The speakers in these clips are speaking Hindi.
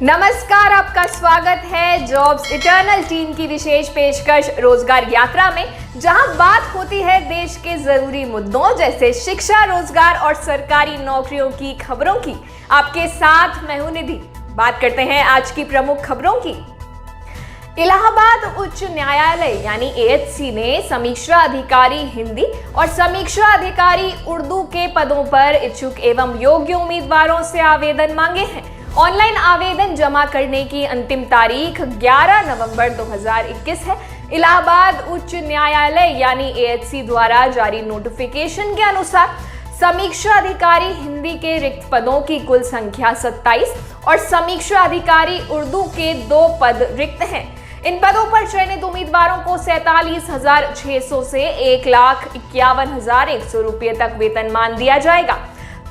नमस्कार, आपका स्वागत है जॉब्स इटर्नल टीम की विशेष पेशकश रोजगार यात्रा में, जहां बात होती है देश के जरूरी मुद्दों जैसे शिक्षा, रोजगार और सरकारी नौकरियों की खबरों की। आपके साथ मैं हूं निधि। बात करते हैं आज की प्रमुख खबरों की। इलाहाबाद उच्च न्यायालय यानी AHC ने समीक्षा अधिकारी हिंदी और समीक्षा अधिकारी उर्दू के पदों पर इच्छुक एवं योग्य उम्मीदवारों से आवेदन मांगे हैं। ऑनलाइन आवेदन जमा करने की अंतिम तारीख 11 नवंबर 2021 है। इलाहाबाद उच्च न्यायालय यानी AHC द्वारा जारी नोटिफिकेशन के अनुसार समीक्षा अधिकारी हिंदी के रिक्त पदों की कुल संख्या 27 और समीक्षा अधिकारी उर्दू के 2 पद रिक्त हैं। इन पदों पर चयनित उम्मीदवारों को 47,600 से 1,51,100 रुपये तक वेतनमान दिया जाएगा।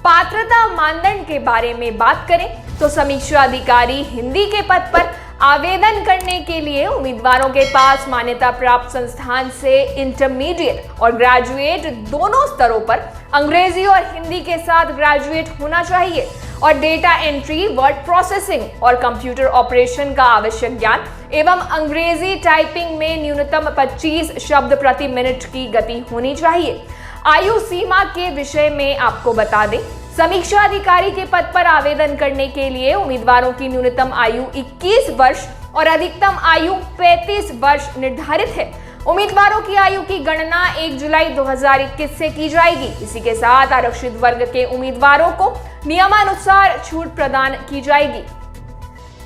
पात्रता मानदंड के बारे में बात करें तो समीक्षा अधिकारी हिंदी के पद पर आवेदन करने के लिए उम्मीदवारों के पास मान्यता प्राप्त संस्थान से इंटरमीडिएट और ग्रेजुएट दोनों स्तरों पर अंग्रेजी और हिंदी के साथ ग्रेजुएट होना चाहिए और डेटा एंट्री, वर्ड प्रोसेसिंग और कंप्यूटर ऑपरेशन का आवश्यक ज्ञान एवं अंग्रेजी टाइपिंग में न्यूनतम 25 शब्द प्रति मिनट की गति होनी चाहिए। आयु सीमा के विषय में आपको बता दें, समीक्षा अधिकारी के पद पर आवेदन करने के लिए उम्मीदवारों की न्यूनतम आयु 21 वर्ष और अधिकतम आयु 35 वर्ष निर्धारित है। उम्मीदवारों की आयु की गणना 1 जुलाई 2021 से की जाएगी। इसी के साथ आरक्षित वर्ग के उम्मीदवारों को नियमानुसार छूट प्रदान की जाएगी।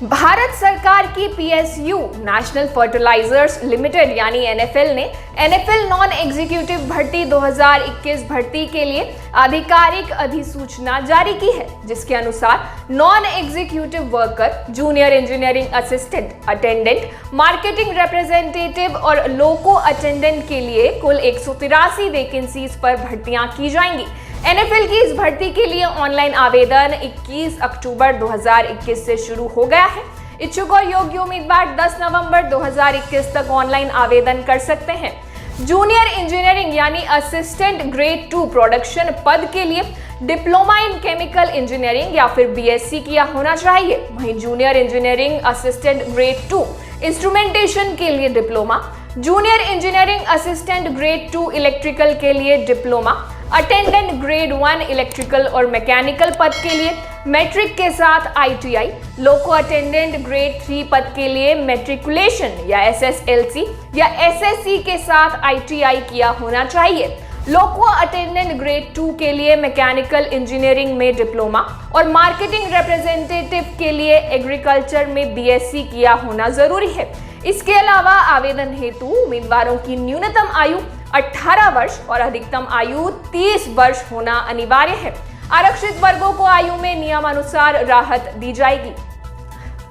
भारत सरकार की PSU नेशनल फर्टिलाइजर्स लिमिटेड यानी NFL ने NFL नॉन एग्जीक्यूटिव भर्ती 2021 भर्ती के लिए आधिकारिक अधिसूचना जारी की है, जिसके अनुसार non executive worker, junior engineering assistant, attendant, marketing representative और लोको अटेंडेंट के लिए कुल 183 वैकेंसीज पर भर्तियां की जाएंगी। NFL की इस भर्ती के लिए ऑनलाइन आवेदन 21 अक्टूबर 2021 से शुरू हो गया है। इच्छुक और योग्य उम्मीदवार 10 नवंबर 2021 तक ऑनलाइन आवेदन कर सकते हैं। जूनियर इंजीनियरिंग यानी असिस्टेंट ग्रेड 2 प्रोडक्शन पद के लिए डिप्लोमा इन केमिकल इंजीनियरिंग या फिर BSc किया होना चाहिए। वहीं junior engineering assistant grade 2 instrumentation के लिए diploma, junior engineering assistant grade 2 electrical के लिए डिप्लोमा, अटेंडेंट ग्रेड 1 इलेक्ट्रिकल और मैकेनिकल पद के लिए मैट्रिक के साथ ITI, लोको अटेंडेंट ग्रेड 3 पद के लिए मैट्रिकुलेशन या SSLC या SSC के साथ ITI किया होना चाहिए। लोको अटेंडेंट ग्रेड 2 के लिए मैकेनिकल इंजीनियरिंग में डिप्लोमा और मार्केटिंग रिप्रेजेंटेटिव के लिए एग्रीकल्चर में BSc किया होना जरूरी है। इसके अलावा आवेदन हेतु उम्मीदवारों की न्यूनतम आयु 18 वर्ष और अधिकतम आयु 30 वर्ष होना अनिवार्य है। आरक्षित वर्गों को आयु में नियमानुसार राहत दी जाएगी।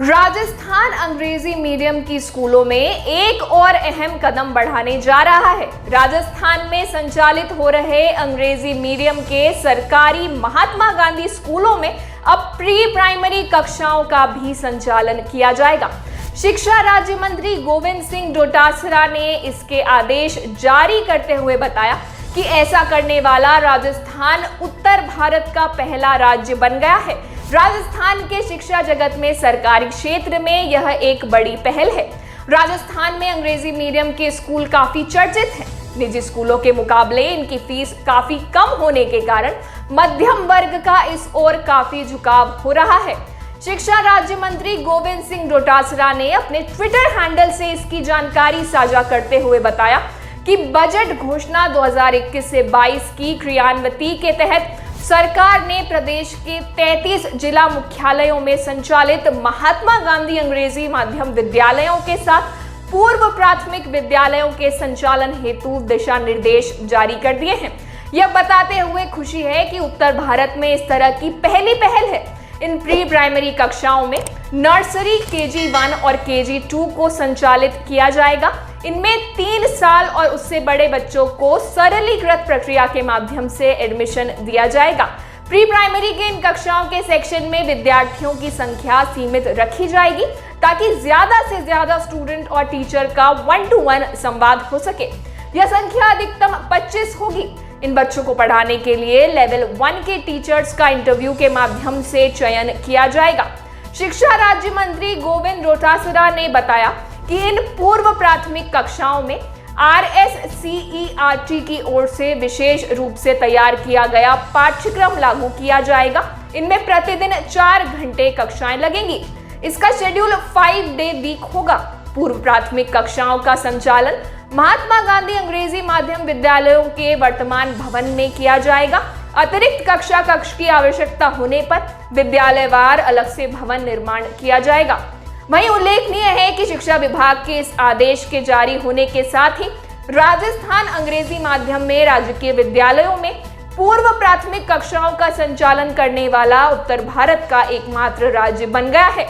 राजस्थान अंग्रेजी मीडियम की स्कूलों में एक और अहम कदम बढ़ाने जा रहा है। राजस्थान में संचालित हो रहे अंग्रेजी मीडियम के सरकारी महात्मा गांधी स्कूलों में अब प्री प्राइमरी कक्षाओं का भी संचालन किया जाएगा। शिक्षा राज्य मंत्री गोविंद सिंह डोटासरा ने इसके आदेश जारी करते हुए बताया कि ऐसा करने वाला राजस्थान उत्तर भारत का पहला राज्य बन गया है। राजस्थान के शिक्षा जगत में सरकारी क्षेत्र में यह एक बड़ी पहल है। राजस्थान में अंग्रेजी मीडियम के स्कूल काफी चर्चित हैं। निजी स्कूलों के मुकाबले इनकी फीस काफी कम होने के कारण मध्यम वर्ग का इस ओर काफी झुकाव हो रहा है। शिक्षा राज्य मंत्री गोविंद सिंह डोटासरा ने अपने ट्विटर हैंडल से इसकी जानकारी साझा करते हुए बताया कि बजट घोषणा 2021 से 22 की क्रियान्विति के तहत सरकार ने प्रदेश के 33 जिला मुख्यालयों में संचालित महात्मा गांधी अंग्रेजी माध्यम विद्यालयों के साथ पूर्व प्राथमिक विद्यालयों के संचालन हेतु दिशा निर्देश जारी कर दिए हैं। यह बताते हुए खुशी है कि उत्तर भारत में इस तरह की पहली पहल है। इन प्री प्राइमरी कक्षाओं में नर्सरी, KG1 और KG2 को संचालित किया जाएगा। इनमें 3 साल और उससे बड़े बच्चों को सरलीकृत प्रक्रिया के माध्यम से एडमिशन दिया जाएगा। प्री प्राइमरी के इन कक्षाओं के सेक्शन में विद्यार्थियों की संख्या सीमित रखी जाएगी ताकि ज्यादा से ज्यादा स्टूडेंट और टीचर का 1-to-1 संवाद हो सके। यह संख्या अधिकतम 25 होगी। इन बच्चों को पढ़ाने के लिए लेवल 1 के टीचर्स का इंटरव्यू के माध्यम से चयन किया जाएगा। शिक्षा राज्य मंत्री गोविंद डोटासरा ने बताया कि इन पूर्व प्राथमिक कक्षाओं में RSCERT की ओर से विशेष रूप से तैयार किया गया पाठ्यक्रम लागू किया जाएगा। इनमें प्रतिदिन 4 घंटे कक्षाएं लगेंगी। इसका शेड्यूल 5 डे वीक होगा। पूर्व प्राथमिक कक्षाओं का संचालन महात्मा गांधी अंग्रेजी माध्यम विद्यालयों के वर्तमान भवन में किया जाएगा। अतिरिक्त कक्षा कक्ष की आवश्यकता होने पर विद्यालयवार अलग से भवन निर्माण किया जाएगा। वहीं उल्लेखनीय है कि शिक्षा विभाग के इस आदेश के जारी होने के साथ ही राजस्थान अंग्रेजी माध्यम में राजकीय विद्यालयों में पूर्व प्राथमिक कक्षाओं का संचालन करने वाला उत्तर भारत का एकमात्र राज्य बन गया है।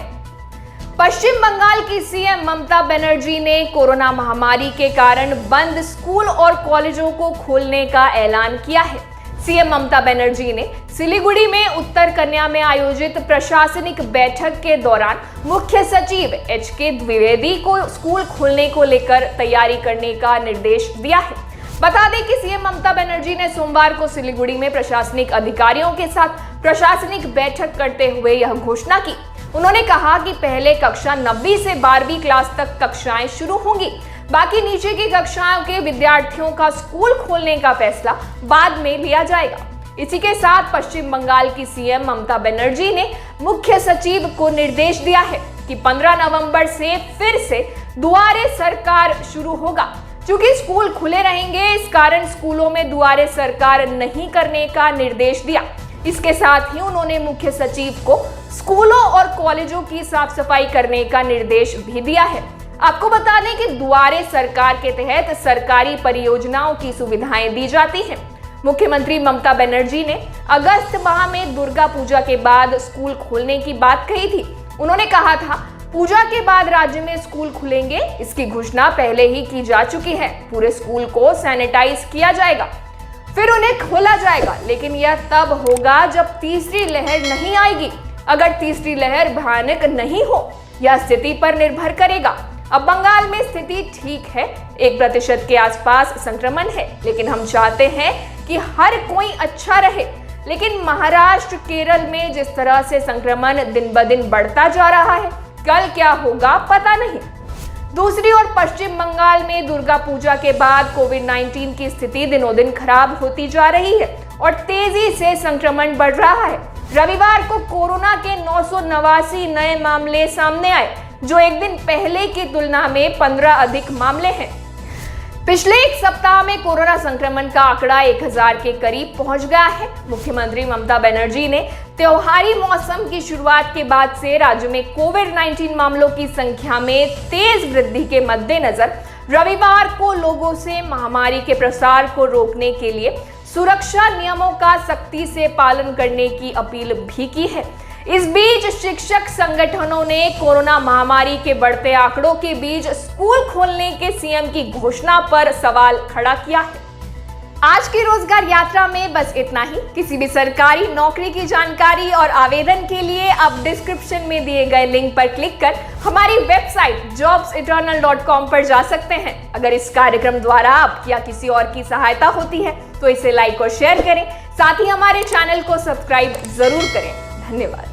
पश्चिम बंगाल की सीएम ममता बनर्जी ने कोरोना महामारी के कारण बंद स्कूल और कॉलेजों को खोलने का ऐलान किया है। सीएम ममता बनर्जी ने सिलीगुड़ी में उत्तर कन्या में आयोजित प्रशासनिक बैठक के दौरान मुख्य सचिव HK द्विवेदी को स्कूल खोलने को लेकर तैयारी करने का निर्देश दिया है। बता दें कि सीएम ममता बनर्जी ने सोमवार को सिलीगुड़ी में प्रशासनिक अधिकारियों के साथ प्रशासनिक बैठक करते हुए यह घोषणा की। उन्होंने कहा कि पहले कक्षा 9वीं से 12वीं क्लास तक कक्षाएं शुरू होंगी। बाकी नीचे की कक्षाओं के विद्यार्थियों का स्कूल खोलने का फैसला बाद में लिया जाएगा। इसी के साथ पश्चिम बंगाल की सीएम ममता बनर्जी ने मुख्य सचिव को निर्देश दिया है कि 15 नवंबर से फिर से दुआरे सरकार शुरू होगा। चूंकि स्कूल खुले रहेंगे, इस कारण स्कूलों में दुआरे सरकार नहीं करने का निर्देश दिया। इसके साथ ही उन्होंने मुख्य सचिव को स्कूलों और कॉलेजों की साफ सफाई करने का निर्देश भी दिया है। आपको बता दें कि दुआरे सरकार के तहत सरकारी परियोजनाओं की सुविधाएं दी जाती हैं। मुख्यमंत्री ममता बनर्जी ने अगस्त माह में दुर्गा पूजा के बाद स्कूल खोलने की बात कही थी। उन्होंने कहा था, पूजा के बाद राज्य में स्कूल खुलेंगे। इसकी घोषणा पहले ही की जा चुकी है। पूरे स्कूल को सैनिटाइज किया जाएगा, फिर उन्हें खोला जाएगा। लेकिन यह तब होगा जब तीसरी लहर नहीं आएगी। अगर तीसरी लहर भयानक नहीं हो, यह स्थिति पर निर्भर करेगा। अब बंगाल में स्थिति ठीक है, 1% के आसपास संक्रमण है, लेकिन हम चाहते हैं कि हर कोई अच्छा रहे। लेकिन महाराष्ट्र, केरल में जिस तरह से संक्रमण दिन ब दिन बढ़ता जा रहा है, कल क्या होगा पता नहीं। दूसरी ओर पश्चिम बंगाल में दुर्गा पूजा के बाद कोविड-19 की स्थिति दिनों दिन खराब होती जा रही है और तेजी से संक्रमण बढ़ रहा है। रविवार को कोरोना के 989 नए मामले सामने आए, जो एक दिन पहले की तुलना में 15 अधिक मामले हैं। पिछले एक सप्ताह में कोरोना संक्रमण का आंकड़ा 1000 के करीब पहुंच गया है। मुख्यमंत्री ममता बनर्जी ने त्योहारी मौसम की शुरुआत के बाद से राज्य में कोविड-19 मामलों की संख्या में तेज वृद्धि के मद्देनजर रविवार को लोगों से महामारी के प्रसार को रोकने के लिए सुरक्षा नियमों का सख्ती से पालन करने की अपील भी की है। इस बीच शिक्षक संगठनों ने कोरोना महामारी के बढ़ते आंकड़ों के बीच स्कूल खोलने के सीएम की घोषणा पर सवाल खड़ा किया है। आज की रोजगार यात्रा में बस इतना ही। किसी भी सरकारी नौकरी की जानकारी और आवेदन के लिए आप डिस्क्रिप्शन में दिए गए लिंक पर क्लिक कर हमारी वेबसाइट jobseternal.com पर जा सकते हैं। अगर इस कार्यक्रम द्वारा आपकी या किसी और की सहायता होती है तो इसे लाइक और शेयर करें। साथ ही हमारे चैनल को सब्सक्राइब जरूर करें। धन्यवाद।